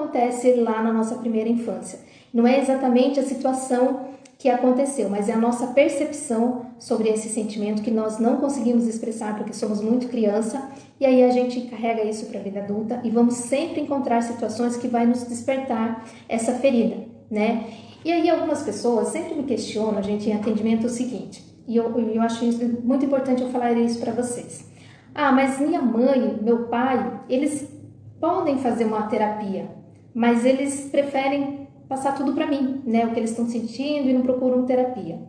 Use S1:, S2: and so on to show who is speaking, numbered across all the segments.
S1: acontece lá na nossa primeira infância. Não é exatamente a situação que aconteceu, mas é a nossa percepção sobre esse sentimento que nós não conseguimos expressar porque somos muito criança, e aí a gente carrega isso para a vida adulta e vamos sempre encontrar situações que vai nos despertar essa ferida, né? E aí algumas pessoas sempre me questionam, gente, em atendimento o seguinte, e eu acho isso muito importante eu falar isso para vocês. Ah, mas minha mãe, meu pai, eles podem fazer uma terapia, mas eles preferem passar tudo para mim, né? O que eles estão sentindo e não procuram terapia.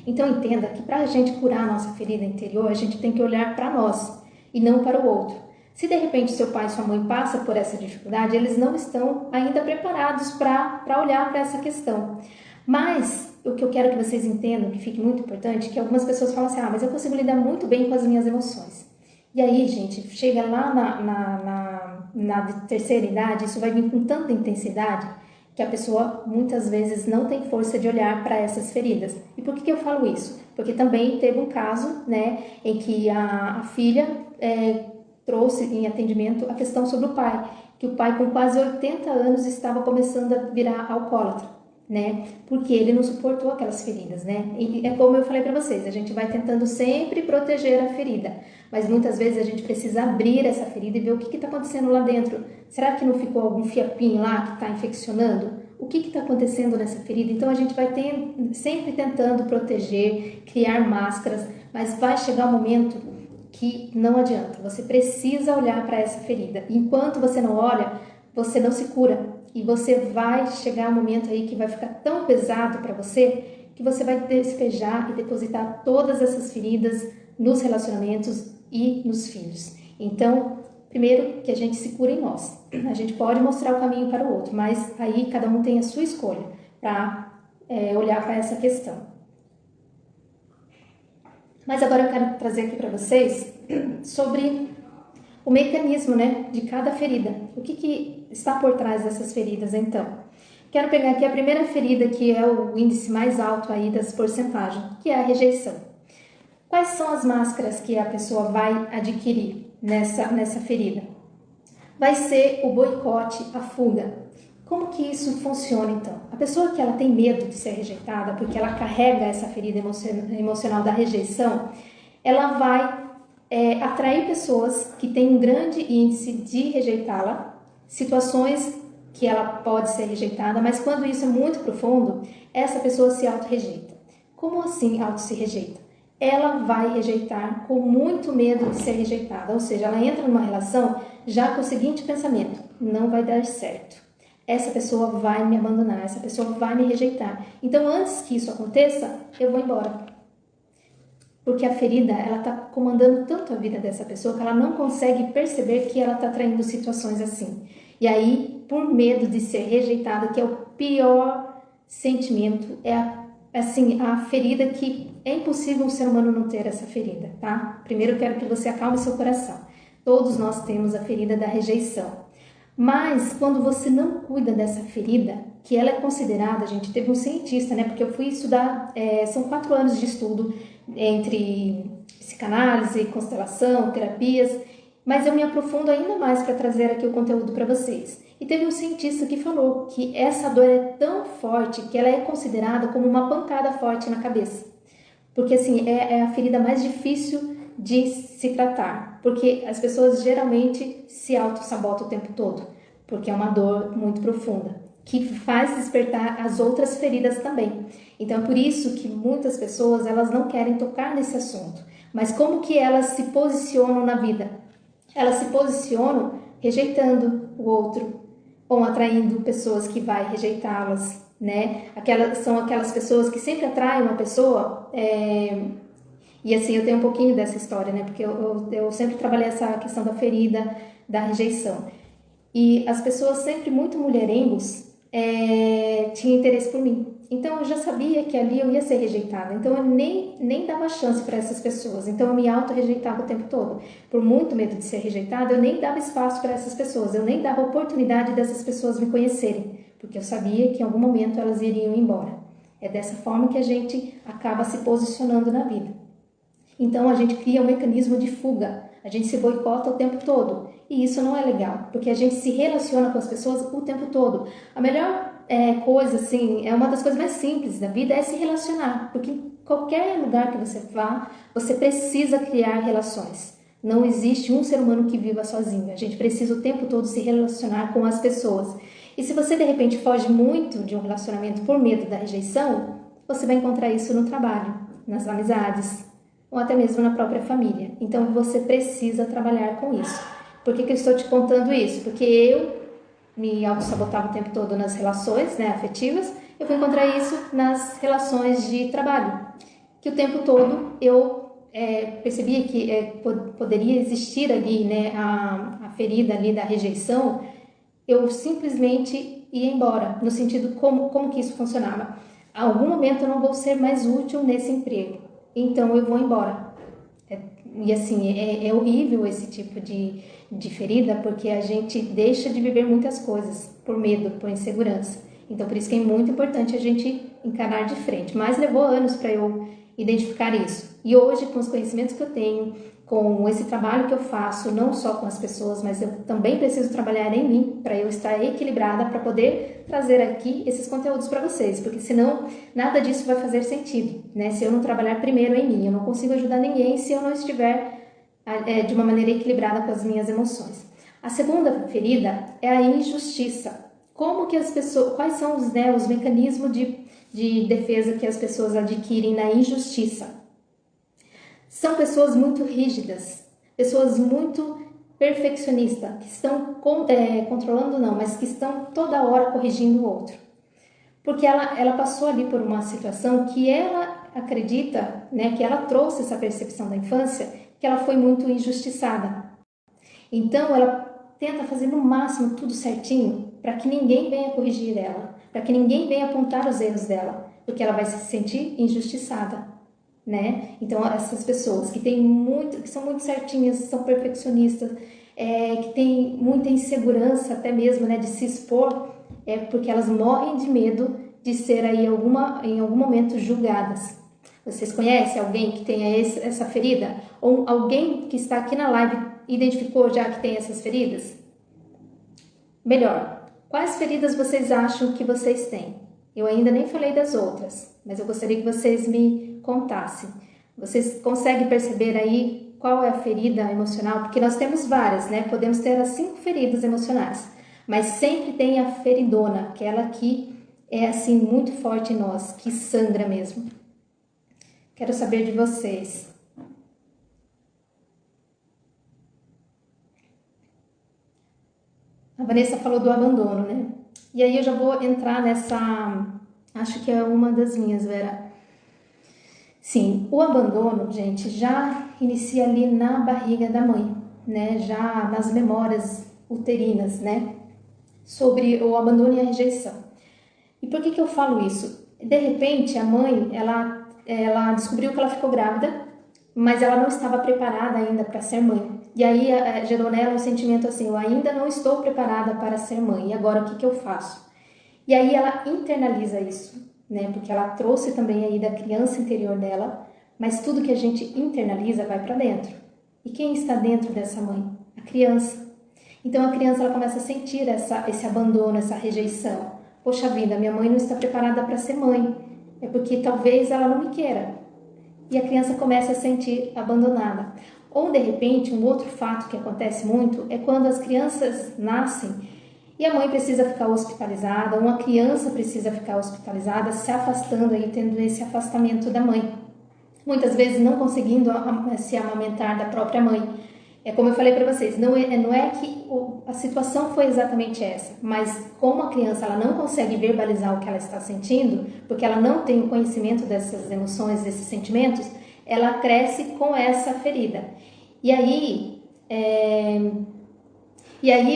S1: Então entenda que para a gente curar a nossa ferida interior, a gente tem que olhar para nós e não para o outro. Se de repente seu pai e sua mãe passam por essa dificuldade, eles não estão ainda preparados para olhar para essa questão. Mas o que eu quero que vocês entendam, que fique muito importante, que algumas pessoas falam assim, ah, mas eu consigo lidar muito bem com as minhas emoções. E aí, gente, chega lá na terceira idade, isso vai vir com tanta intensidade que a pessoa muitas vezes não tem força de olhar para essas feridas. E por que eu falo isso? Porque também teve um caso, né, em que a filha trouxe em atendimento a questão sobre o pai, que o pai com quase 80 anos estava começando a virar alcoólatra, né, porque ele não suportou aquelas feridas, né, e é como eu falei para vocês, a gente vai tentando sempre proteger a ferida, mas muitas vezes a gente precisa abrir essa ferida e ver o que está acontecendo lá dentro. Será que não ficou algum fiapinho lá que está infeccionando? O que está acontecendo nessa ferida? Então a gente vai sempre tentando proteger, criar máscaras, mas vai chegar um momento que não adianta. Você precisa olhar para essa ferida. Enquanto você não olha, você não se cura. E você vai chegar um momento aí que vai ficar tão pesado para você que você vai despejar e depositar todas essas feridas nos relacionamentos e nos filhos. Então, primeiro que a gente se cura em nós. A gente pode mostrar o caminho para o outro, mas aí cada um tem a sua escolha para olhar para essa questão. Mas agora eu quero trazer aqui para vocês sobre o mecanismo, né, de cada ferida. O que está por trás dessas feridas, então? Quero pegar aqui a primeira ferida, que é o índice mais alto aí das porcentagens, que é a rejeição. Quais são as máscaras que a pessoa vai adquirir nessa ferida? Vai ser o boicote, a fuga. Como que isso funciona, então? A pessoa que ela tem medo de ser rejeitada, porque ela carrega essa ferida emocional da rejeição, ela vai atrair pessoas que têm um grande índice de rejeitá-la, situações que ela pode ser rejeitada, mas quando isso é muito profundo, essa pessoa se auto-rejeita. Como assim auto-se rejeita? Ela vai rejeitar com muito medo de ser rejeitada, ou seja, ela entra numa relação já com o seguinte pensamento: não vai dar certo, essa pessoa vai me abandonar, essa pessoa vai me rejeitar, então antes que isso aconteça, eu vou embora. Porque a ferida, ela está comandando tanto a vida dessa pessoa que ela não consegue perceber que ela está atraindo situações assim. E aí, por medo de ser rejeitada, que é o pior sentimento, é a ferida que é impossível um ser humano não ter essa ferida, tá? Primeiro eu quero que você acalme seu coração. Todos nós temos a ferida da rejeição. Mas quando você não cuida dessa ferida, que ela é considerada, gente, teve um cientista, né? Porque eu fui estudar, são 4 anos de estudo entre psicanálise, constelação, terapias, mas eu me aprofundo ainda mais para trazer aqui o conteúdo para vocês. E teve um cientista que falou que essa dor é tão forte que ela é considerada como uma pancada forte na cabeça. Porque assim, é a ferida mais difícil de se tratar, porque as pessoas geralmente se auto-sabotam o tempo todo, porque é uma dor muito profunda, que faz despertar as outras feridas também. Então, por isso que muitas pessoas, elas não querem tocar nesse assunto. Mas como que elas se posicionam na vida? Elas se posicionam rejeitando o outro, ou atraindo pessoas que vai rejeitá-las, né? São aquelas pessoas que sempre atraem uma pessoa... E assim, eu tenho um pouquinho dessa história, né? Porque eu sempre trabalhei essa questão da ferida, da rejeição. E as pessoas sempre muito mulherengos tinham interesse por mim. Então eu já sabia que ali eu ia ser rejeitada. Então eu nem dava chance para essas pessoas. Então eu me auto-rejeitava o tempo todo. Por muito medo de ser rejeitada, eu nem dava espaço para essas pessoas. Eu nem dava oportunidade dessas pessoas me conhecerem. Porque eu sabia que em algum momento elas iriam embora. É dessa forma que a gente acaba se posicionando na vida. Então a gente cria um mecanismo de fuga a gente se boicota o tempo todo. E isso não é legal, porque a gente se relaciona com as pessoas o tempo todo. A melhor coisa, assim, é uma das coisas mais simples da vida é se relacionar, porque em qualquer lugar que você vá, você precisa criar relações. Não existe um ser humano que viva sozinho. A gente precisa o tempo todo se relacionar com as pessoas. E se você de repente foge muito de um relacionamento por medo da rejeição, você vai encontrar isso no trabalho, nas amizades, ou até mesmo na própria família. Então você precisa trabalhar com isso. Por que eu estou te contando isso? Porque eu me auto-sabotava o tempo todo nas relações, né, afetivas. Eu fui encontrar isso nas relações de trabalho, que o tempo todo eu percebia que poderia existir ali, né, a ferida ali da rejeição. Eu simplesmente ia embora, no sentido como que isso funcionava. A algum momento eu não vou ser mais útil nesse emprego, então eu vou embora. E assim, é horrível esse tipo de ferida, porque a gente deixa de viver muitas coisas por medo, por insegurança. Então por isso que é muito importante a gente encarar de frente. Mas levou anos para eu identificar isso. E hoje, com os conhecimentos que eu tenho, com esse trabalho que eu faço, não só com as pessoas, mas eu também preciso trabalhar em mim para eu estar equilibrada, para poder trazer aqui esses conteúdos para vocês, porque senão nada disso vai fazer sentido, né? Se eu não trabalhar primeiro em mim, eu não consigo ajudar ninguém se eu não estiver de uma maneira equilibrada com as minhas emoções. A segunda ferida é a injustiça. Como que as pessoas, quais são os mecanismos de defesa que as pessoas adquirem na injustiça? São pessoas muito rígidas, pessoas muito perfeccionistas, que estão controlando não, mas que estão toda hora corrigindo o outro. Porque ela passou ali por uma situação que ela acredita, né, que ela trouxe essa percepção da infância, que ela foi muito injustiçada. Então ela tenta fazer no máximo tudo certinho para que ninguém venha corrigir ela, para que ninguém venha apontar os erros dela, porque ela vai se sentir injustiçada. Né? Então essas pessoas que são muito certinhas, são perfeccionistas, que têm muita insegurança até mesmo, né, de se expor, porque elas morrem de medo de ser aí em algum momento julgadas. Vocês conhecem alguém que tenha essa ferida? Ou alguém que está aqui na live identificou já que tem essas feridas? Melhor, quais feridas vocês acham que vocês têm? Eu ainda nem falei das outras, mas eu gostaria que vocês me contassem. Vocês conseguem perceber aí qual é a ferida emocional? Porque nós temos várias, né? Podemos ter as 5 feridas emocionais, mas sempre tem a feridona, aquela que é assim muito forte em nós, que sangra mesmo. Quero saber de vocês. A Vanessa falou do abandono, né? E aí eu já vou entrar nessa, acho que é uma das minhas, Vera. Sim, o abandono, gente, já inicia ali na barriga da mãe, né? Já nas memórias uterinas, né? Sobre o abandono e a rejeição. E por que eu falo isso? De repente, a mãe, ela descobriu que ela ficou grávida, mas ela não estava preparada ainda para ser mãe. E aí gerou nela um sentimento assim, eu ainda não estou preparada para ser mãe, e agora o que eu faço? E aí ela internaliza isso, né? Porque ela trouxe também aí da criança interior dela, mas tudo que a gente internaliza vai para dentro. E quem está dentro dessa mãe? A criança. Então a criança ela começa a sentir esse abandono, essa rejeição. Poxa vida, minha mãe não está preparada para ser mãe, é porque talvez ela não me queira. E a criança começa a sentir abandonada. Ou de repente, um outro fato que acontece muito é quando as crianças nascem e a mãe precisa ficar hospitalizada, uma criança precisa ficar hospitalizada, se afastando aí, tendo esse afastamento da mãe. Muitas vezes não conseguindo se amamentar da própria mãe. É como eu falei para vocês, não é que a situação foi exatamente essa, mas como a criança ela não consegue verbalizar o que ela está sentindo, porque ela não tem o conhecimento dessas emoções, desses sentimentos, ela cresce com essa ferida. E aí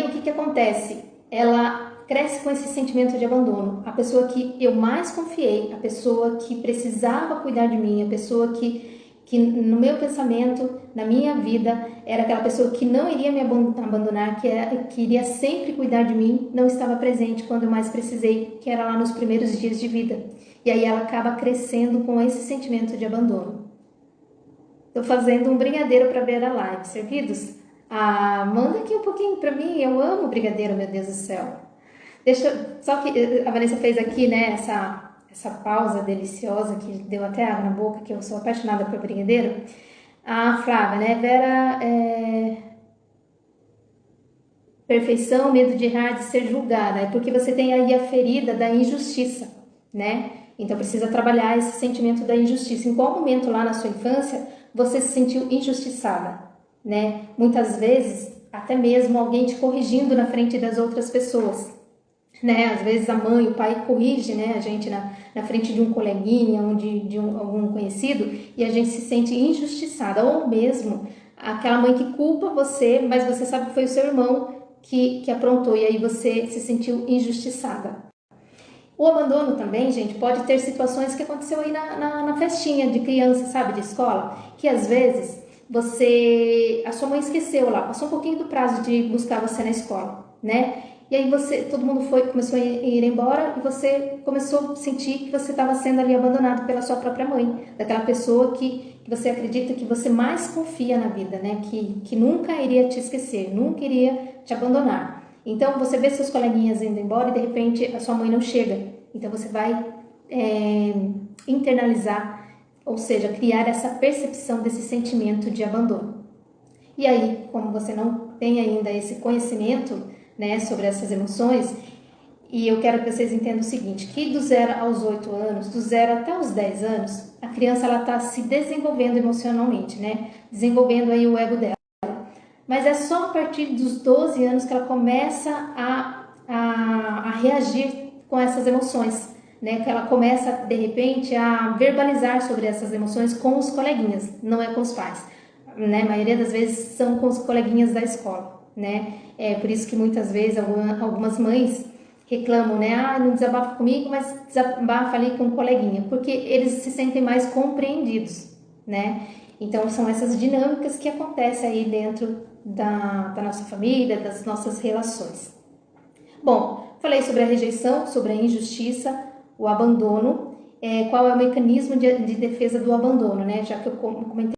S1: o que acontece? Ela cresce com esse sentimento de abandono. A pessoa que eu mais confiei, a pessoa que precisava cuidar de mim, a pessoa que no meu pensamento, na minha vida, era aquela pessoa que não iria me abandonar, que iria sempre cuidar de mim, não estava presente quando eu mais precisei, que era lá nos primeiros dias de vida. E aí ela acaba crescendo com esse sentimento de abandono. Tô fazendo um brigadeiro para ver a live. Servidos? Ah, manda aqui um pouquinho para mim. Eu amo brigadeiro, meu Deus do céu. Só que a Vanessa fez aqui, né, essa pausa deliciosa que deu até água na boca, que eu sou apaixonada por brigadeiro. A Flávia, né, Vera, perfeição, medo de errar, de ser julgada. É porque você tem aí a ferida da injustiça, né? Então precisa trabalhar esse sentimento da injustiça. Em qual momento lá na sua infância você se sentiu injustiçada, né? Muitas vezes até mesmo alguém te corrigindo na frente das outras pessoas, né? Às vezes a mãe, o pai corrige, né, a gente na frente de um coleguinha ou algum conhecido e a gente se sente injustiçada, ou mesmo aquela mãe que culpa você, mas você sabe que foi o seu irmão que aprontou e aí você se sentiu injustiçada. O abandono também, gente, pode ter situações que aconteceu aí na festinha de criança, sabe, de escola, que às vezes a sua mãe esqueceu lá, passou um pouquinho do prazo de buscar você na escola, né? E aí todo mundo começou a ir embora e você começou a sentir que você estava sendo ali abandonado pela sua própria mãe, daquela pessoa que você acredita que você mais confia na vida, né? Que nunca iria te esquecer, nunca iria te abandonar. Então você vê seus coleguinhas indo embora e de repente a sua mãe não chega. Então você vai internalizar, ou seja, criar essa percepção desse sentimento de abandono. E aí, como você não tem ainda esse conhecimento, né, sobre essas emoções, e eu quero que vocês entendam o seguinte, que do 0 aos 8 anos, do 0 até os 10 anos, a criança ela está se desenvolvendo emocionalmente, né, desenvolvendo aí o ego dela. Mas é só a partir dos 12 anos que ela começa a reagir com essas emoções, né? Que ela começa, de repente, a verbalizar sobre essas emoções com os coleguinhas, não é com os pais, né? A maioria das vezes são com os coleguinhas da escola, né? É por isso que muitas vezes algumas mães reclamam, né? Ah, não desabafa comigo, mas desabafa ali com um coleguinha, porque eles se sentem mais compreendidos, né? Então são essas dinâmicas que acontecem aí dentro da nossa família, das nossas relações. Bom, falei sobre a rejeição, sobre a injustiça, o abandono. Qual é o mecanismo de defesa do abandono, né? Já que eu comentei